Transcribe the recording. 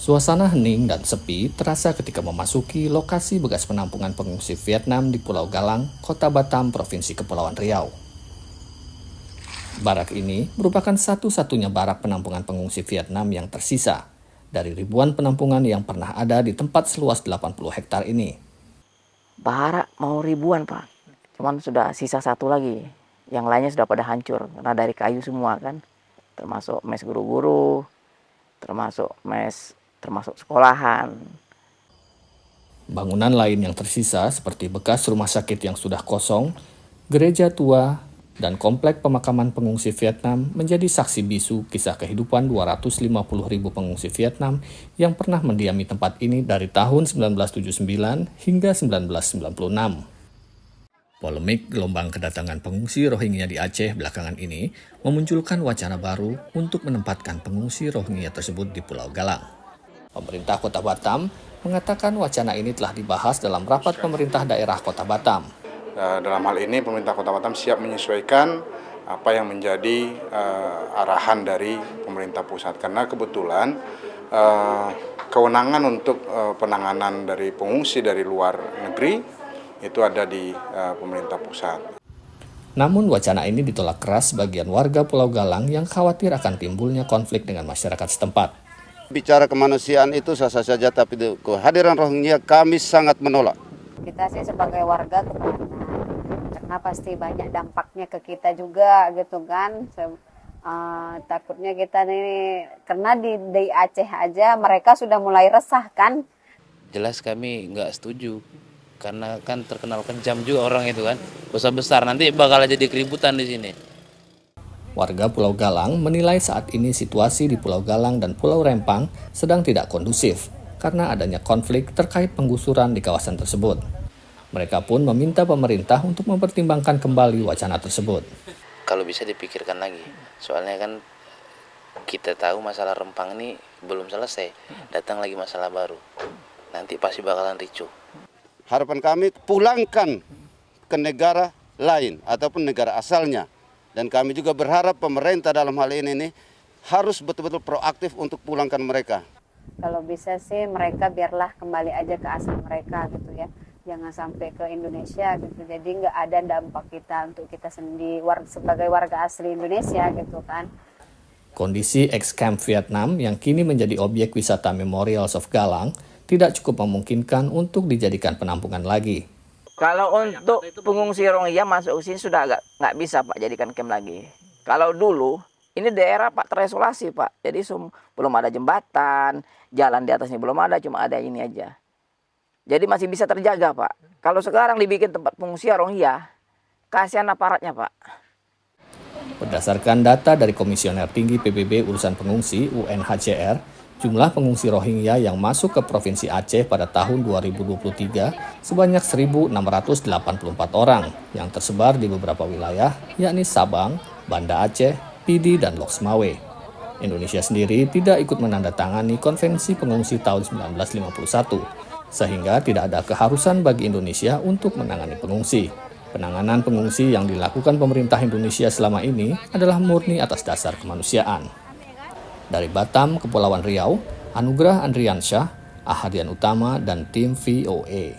Suasana hening dan sepi terasa ketika memasuki lokasi bekas penampungan pengungsi Vietnam di Pulau Galang, Kota Batam, Provinsi Kepulauan Riau. Barak ini merupakan satu-satunya barak penampungan pengungsi Vietnam yang tersisa dari ribuan penampungan yang pernah ada di tempat seluas 80 hektar ini. Barak mau ribuan, Pak. Cuman sudah sisa satu lagi. Yang lainnya sudah pada hancur karena dari kayu semua kan. Termasuk mes guru-guru, termasuk sekolahan. Bangunan lain yang tersisa seperti bekas rumah sakit yang sudah kosong, gereja tua, dan komplek pemakaman pengungsi Vietnam menjadi saksi bisu kisah kehidupan 250.000 pengungsi Vietnam yang pernah mendiami tempat ini dari tahun 1979 hingga 1996. Polemik gelombang kedatangan pengungsi Rohingya di Aceh belakangan ini memunculkan wacana baru untuk menempatkan pengungsi Rohingya tersebut di Pulau Galang. Pemerintah Kota Batam mengatakan wacana ini telah dibahas dalam rapat pemerintah daerah Kota Batam. Dalam hal ini pemerintah Kota Batam siap menyesuaikan apa yang menjadi arahan dari pemerintah pusat. Karena kebetulan kewenangan untuk penanganan dari pengungsi dari luar negeri itu ada di pemerintah pusat. Namun wacana ini ditolak keras sebagian warga Pulau Galang yang khawatir akan timbulnya konflik dengan masyarakat setempat. Bicara kemanusiaan itu sah-sah saja, tapi kehadiran Rohingya kami sangat menolak. Kita sih sebagai warga keberatan, karena pasti banyak dampaknya ke kita juga gitu kan. Takutnya kita ini, karena di Aceh aja mereka sudah mulai resah kan. Jelas kami nggak setuju, karena kan terkenal kejam juga orang itu kan. Besar-besar nanti bakal jadi keributan di sini. Warga Pulau Galang menilai saat ini situasi di Pulau Galang dan Pulau Rempang sedang tidak kondusif karena adanya konflik terkait penggusuran di kawasan tersebut. Mereka pun meminta pemerintah untuk mempertimbangkan kembali wacana tersebut. Kalau bisa dipikirkan lagi, soalnya kan kita tahu masalah Rempang ini belum selesai, datang lagi masalah baru. Nanti pasti bakalan ricuh. Harapan kami pulangkan ke negara lain ataupun negara asalnya. Dan kami juga berharap pemerintah dalam hal ini nih harus betul-betul proaktif untuk pulangkan mereka. Kalau bisa sih mereka biarlah kembali aja ke asal mereka gitu ya. Jangan sampai ke Indonesia gitu. Jadi nggak ada dampak kita untuk kita sendiri sebagai warga asli Indonesia gitu kan. Kondisi ex-camp Vietnam yang kini menjadi objek wisata Memorials of Galang tidak cukup memungkinkan untuk dijadikan penampungan lagi. Kalau untuk pengungsi Rohingya masuk ke sini sudah nggak bisa Pak jadikan camp lagi. Kalau dulu ini daerah Pak terisolasi Pak, jadi belum ada jembatan, jalan di atasnya belum ada, cuma ada ini aja. Jadi masih bisa terjaga Pak. Kalau sekarang dibikin tempat pengungsi Rohingya, kasihan aparatnya Pak. Berdasarkan data dari Komisioner Tinggi PBB Urusan Pengungsi UNHCR, jumlah pengungsi Rohingya yang masuk ke Provinsi Aceh pada tahun 2023 sebanyak 1.684 orang yang tersebar di beberapa wilayah, yakni Sabang, Banda Aceh, Pidi, dan Lok Semawe. Indonesia sendiri tidak ikut menandatangani Konvensi Pengungsi tahun 1951, sehingga tidak ada keharusan bagi Indonesia untuk menangani pengungsi. Penanganan pengungsi yang dilakukan pemerintah Indonesia selama ini adalah murni atas dasar kemanusiaan. Dari Batam, Kepulauan Riau, Anugrah Andriansyah, Ahadian Utama, dan tim VOA.